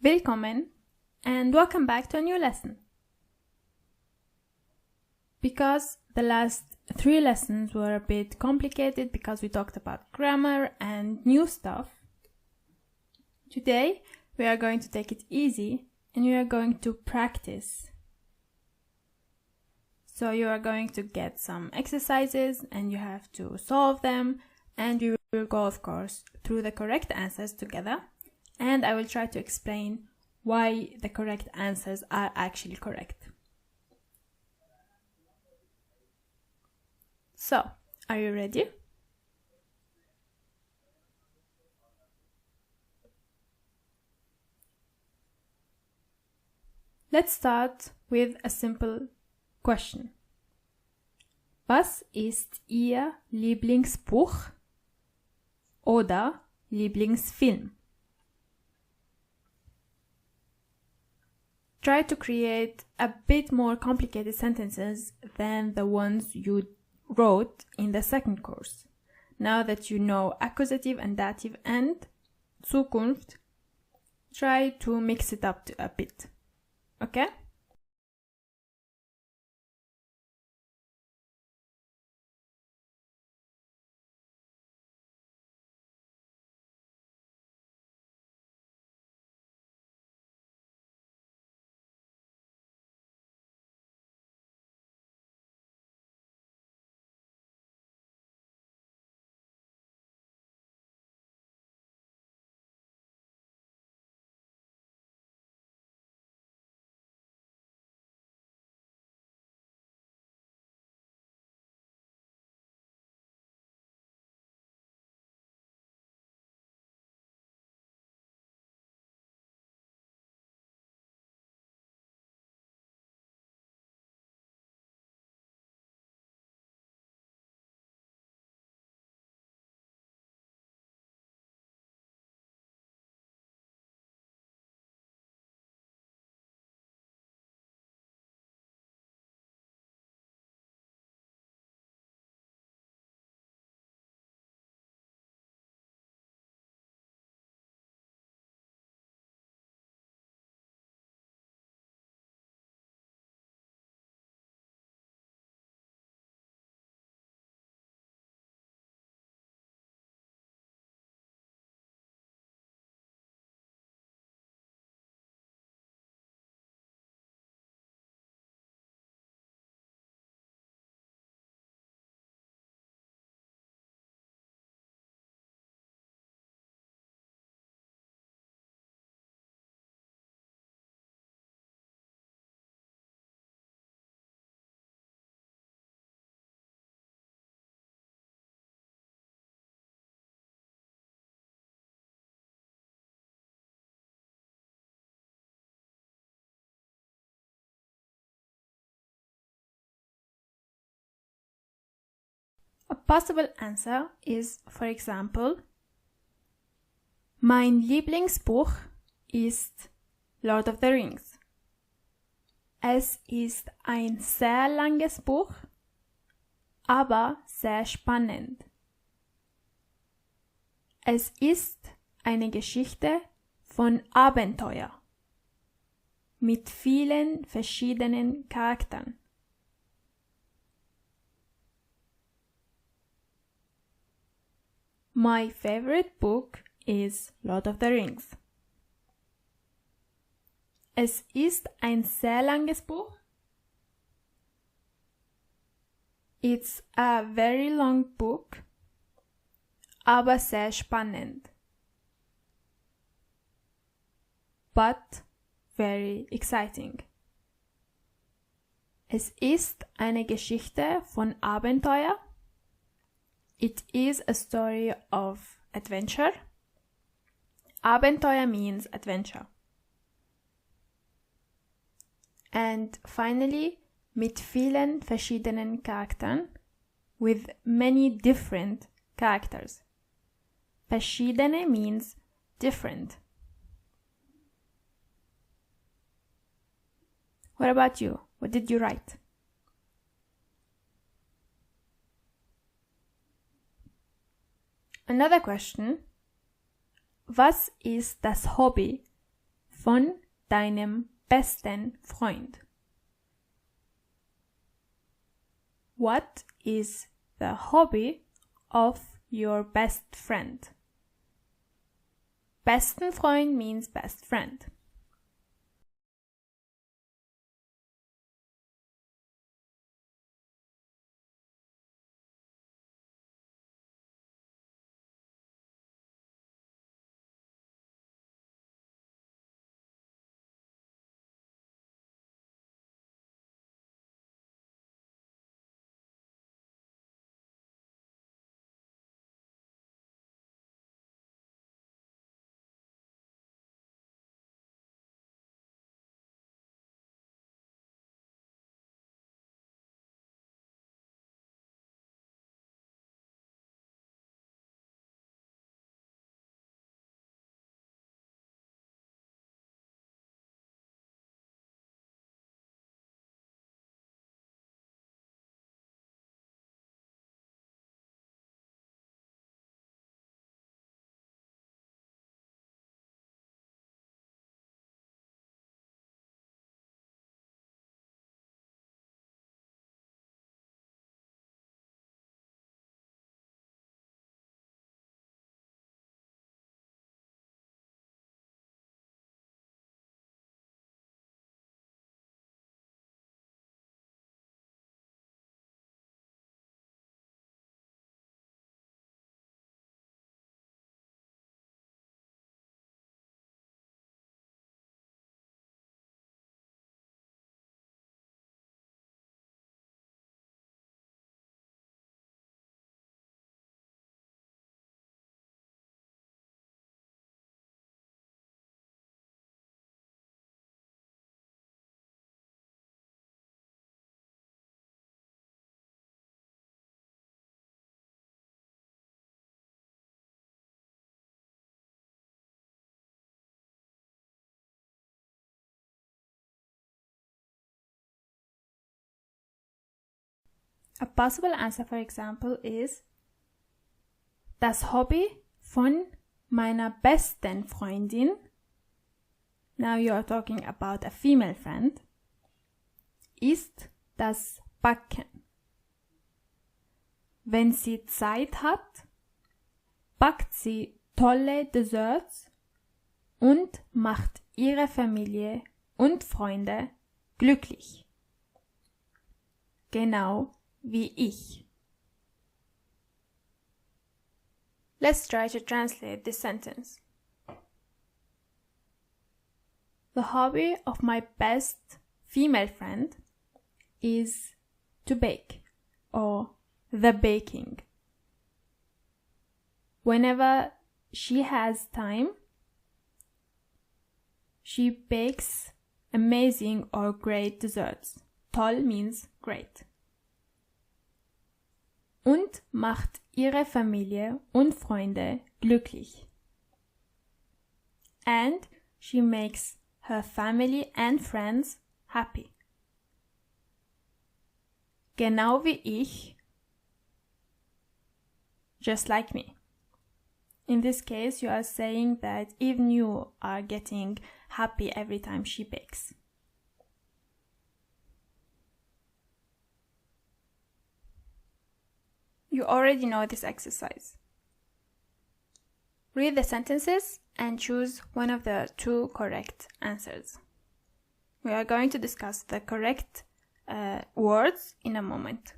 Willkommen and welcome back to a new lesson. Because the last 3 lessons were a bit complicated because we talked about grammar and new stuff, today we are going to take it easy and we are going to practice. So you are going to get some exercises and you have to solve them, and we will go, of course, through the correct answers together, and I will try to explain why the correct answers are actually correct. So, are you ready? Let's start with a simple question. Was ist Ihr Lieblingsbuch oder Lieblingsfilm? Try to create a bit more complicated sentences than the ones you wrote in the second course. Now that you know accusative and dative and Zukunft, try to mix it up a bit. Okay? A possible answer is, for example, mein Lieblingsbuch ist Lord of the Rings. Es ist ein sehr langes Buch, aber sehr spannend. Es ist eine Geschichte von Abenteuer mit vielen verschiedenen Charakteren. My favorite book is Lord of the Rings. Es ist ein sehr langes Buch. It's a very long book, aber sehr spannend. But very exciting. Es ist eine Geschichte von Abenteuer. It is a story of adventure. Abenteuer means adventure. And finally, mit vielen verschiedenen Charakteren, with many different characters. Verschiedene means different. What about you? What did you write? Another question. Was ist das Hobby von deinem besten Freund? What is the hobby of your best friend? Besten Freund means best friend. A possible answer, for example, is das Hobby von meiner besten Freundin. Now you are talking about a female friend. Ist das Backen. Wenn sie Zeit hat, backt sie tolle Desserts und macht ihre Familie und Freunde glücklich. Genau wie ich. Let's try to translate this sentence. The hobby of my best female friend is to bake, or the baking. Whenever she has time, she bakes amazing or great desserts. Toll means great. Und macht ihre Familie und Freunde glücklich. And she makes her family and friends happy. Genau wie ich, just like me. In this case, you are saying that even you are getting happy every time she bakes. You already know this exercise. Read the sentences and choose one of the two correct answers. We are going to discuss the correct words in a moment.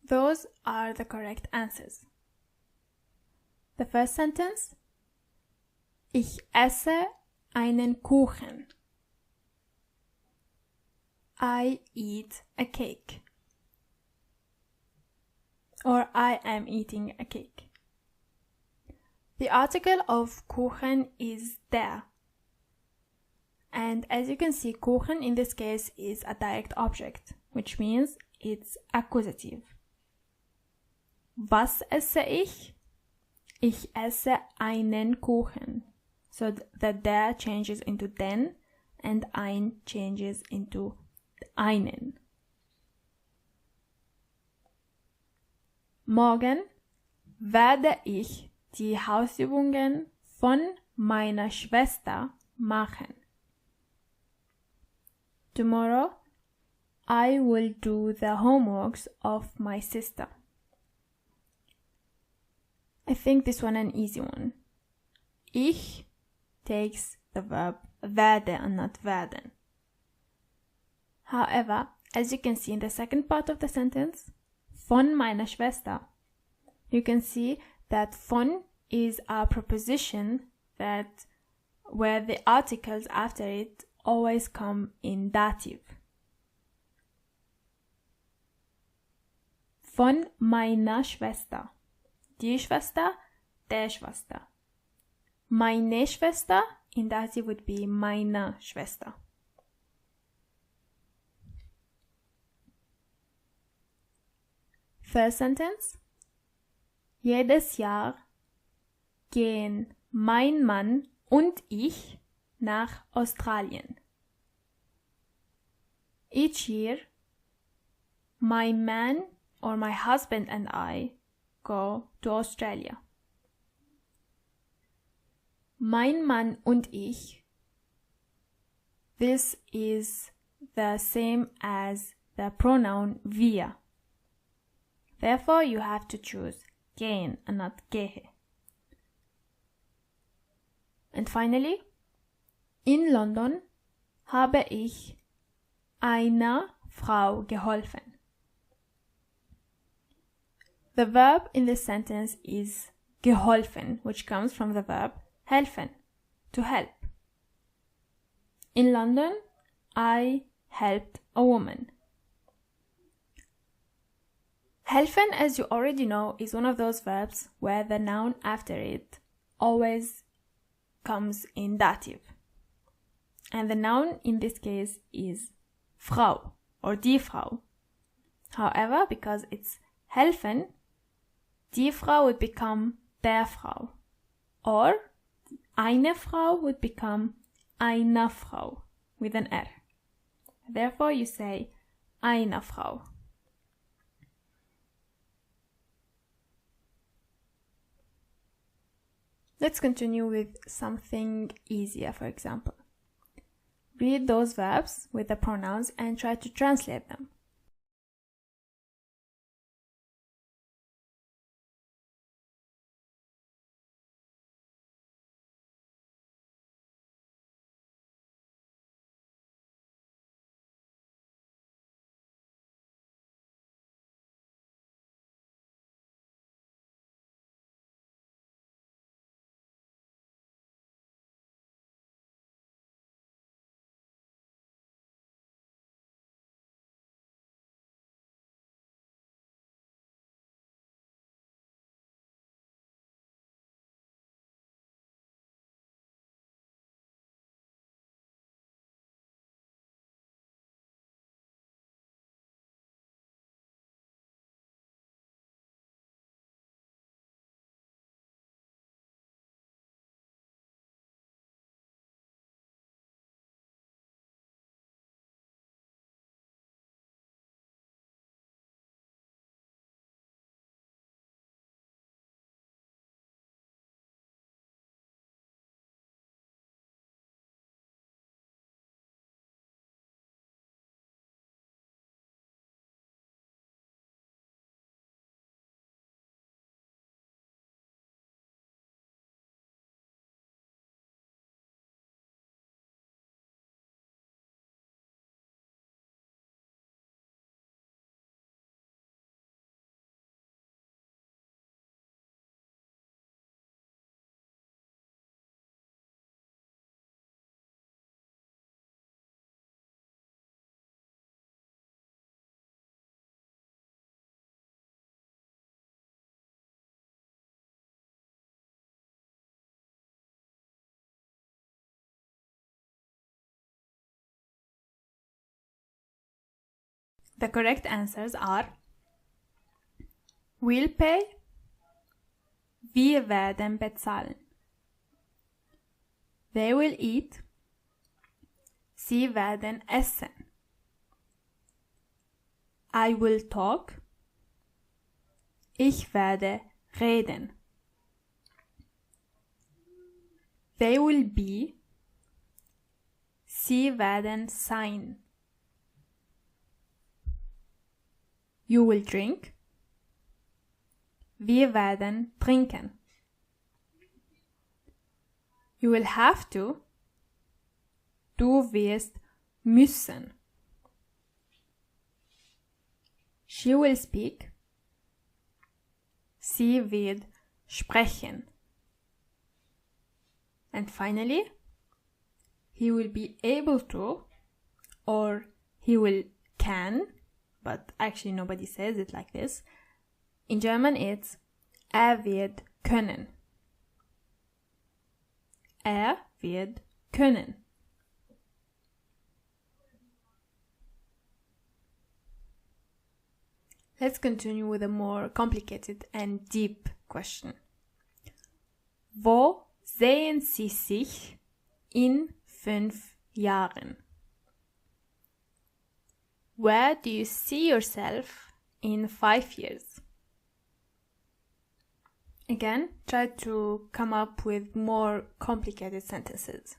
Those are the correct answers. The first sentence: Ich esse einen Kuchen. I eat a cake. Or I am eating a cake. The article of Kuchen is der. And as you can see, Kuchen in this case is a direct object, which means it's accusative. Was esse ich? Ich esse einen Kuchen. So the der changes into den and ein changes into einen. Morgen werde ich die Hausübungen von meiner Schwester machen. Tomorrow I will do the homeworks of my sister. I think this one an easy one. Ich takes the verb werde and not werden. However, as you can see in the second part of the sentence, von meiner Schwester, you can see that von is a preposition that where the articles after it always come in dative. Von meiner Schwester. Die Schwester, der Schwester. Meine Schwester in dative would be meine Schwester. First sentence: Jedes Jahr gehen mein Mann und ich nach Australien. Each year, my man or my husband and I go to Australia. Mein Mann und ich. This is the same as the pronoun wir. Therefore, you have to choose gehen and not gehe. And finally, in London habe ich einer Frau geholfen. The verb in this sentence is geholfen, which comes from the verb helfen, to help. In London, I helped a woman. Helfen, as you already know, is one of those verbs where the noun after it always comes in dative. And the noun in this case is Frau or die Frau. However, because it's helfen, die Frau would become der Frau. Or eine Frau would become einer Frau with an R. Therefore, you say einer Frau. Let's continue with something easier, for example. Read those verbs with the pronouns and try to translate them. The correct answers are will pay, wir werden bezahlen. They will eat, sie werden essen. I will talk, ich werde reden. They will be, sie werden sein. You will drink, wir werden trinken. You will have to, du wirst müssen. She will speak, sie wird sprechen. And finally, he will be able to, or he will can, but actually nobody says it like this. In German it's wird können. Wird können. Let's continue with a more complicated and deep question. Wo sehen Sie sich in 5 Jahren? Where do you see yourself in 5 years? Again, try to come up with more complicated sentences.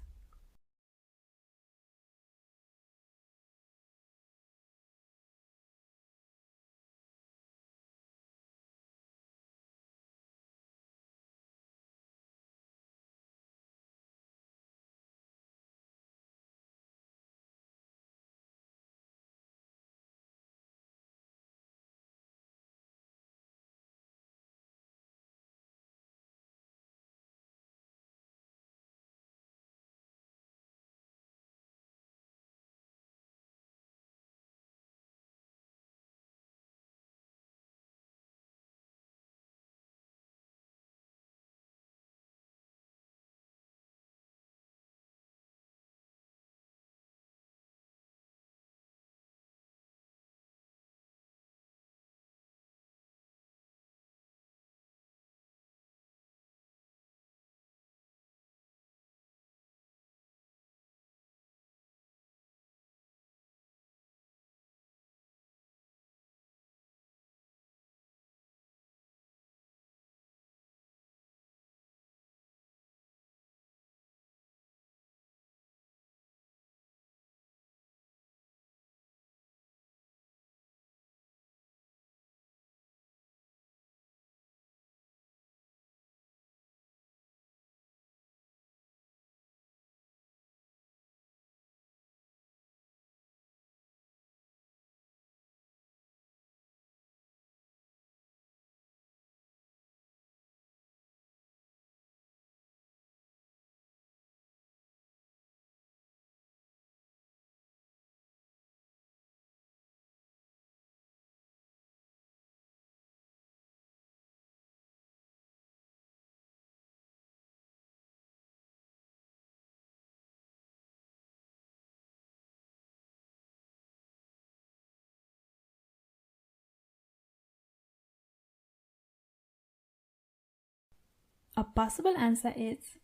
A possible answer is: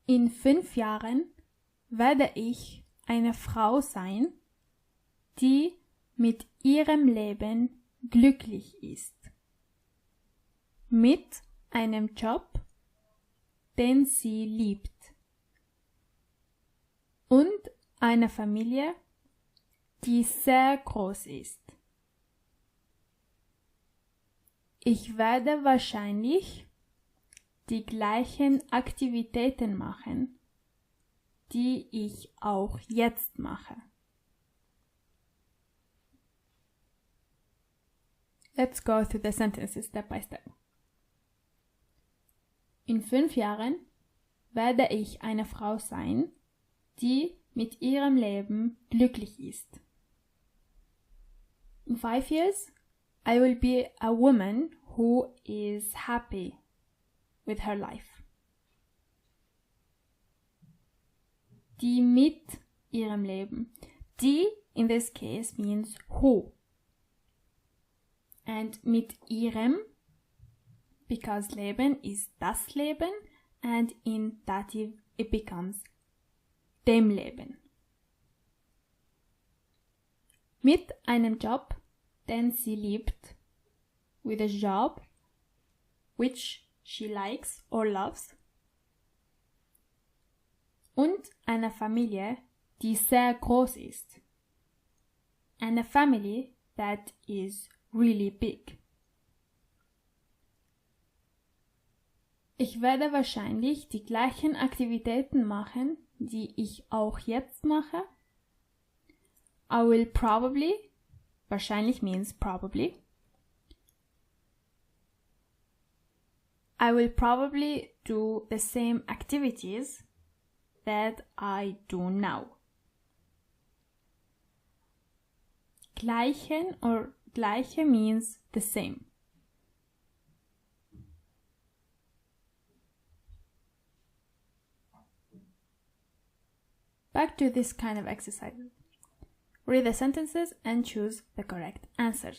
In 5 Jahren werde ich eine Frau sein, die mit ihrem Leben glücklich ist. Mit einem Job, den sie liebt. Und einer Familie, die sehr groß ist. Ich werde wahrscheinlich die gleichen Aktivitäten machen, die ich auch jetzt mache. Let's go through the sentences step by step. In 5 Jahren werde ich eine Frau sein, die mit ihrem Leben glücklich ist. In 5 years, I will be a woman who is happy with her life. Die mit ihrem Leben. Die in this case means who. and mit ihrem, because Leben is das Leben, and in dative it becomes dem Leben. Mit einem Job, den sie liebt, with a job which she likes or loves, und einer Familie, die sehr groß ist, and a family that is really big. Ich werde wahrscheinlich die gleichen Aktivitäten machen, die ich auch jetzt mache. I will probably, wahrscheinlich means probably. I will probably do the same activities that I do now. Gleichen or gleiche means the same. Back to this kind of exercise. Read the sentences and choose the correct answer.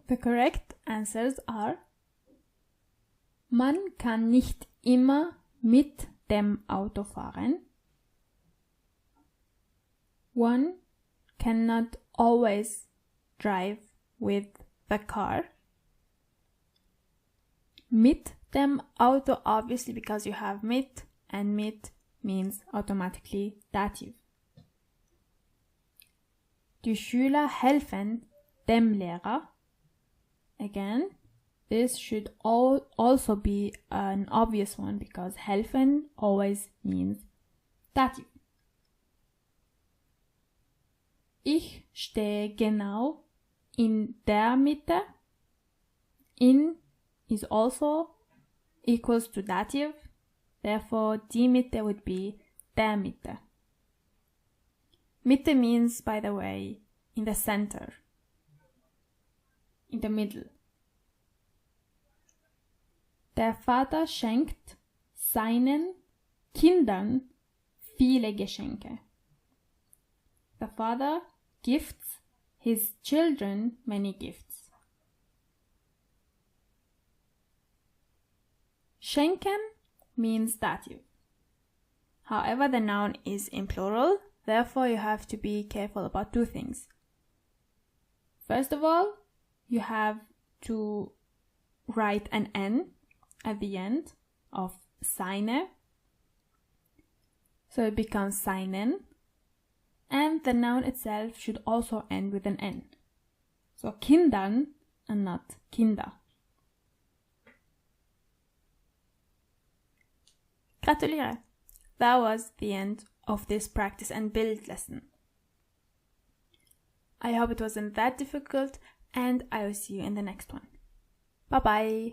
The correct answers are: Man kann nicht immer mit dem Auto fahren. One cannot always drive with the car. Mit dem Auto, obviously, because you have mit, and mit means automatically dative. Die Schüler helfen dem Lehrer. Again, this should also be an obvious one because helfen always means dative. Ich stehe genau in der Mitte. In is also equals to dative, therefore die Mitte would be der Mitte. Mitte means, by the way, in the center, in the middle. Der Vater schenkt seinen Kindern viele Geschenke. The father gifts his children many gifts. Schenken means dative. However, the noun is in plural, therefore you have to be careful about two things. First of all, you have to write an N at the end of seine. So it becomes seinen. And the noun itself should also end with an N. So Kindern and not Kinder. Gratulerer! That was the end of this practice and build lesson. I hope it wasn't that difficult, and I will see you in the next one. Bye bye!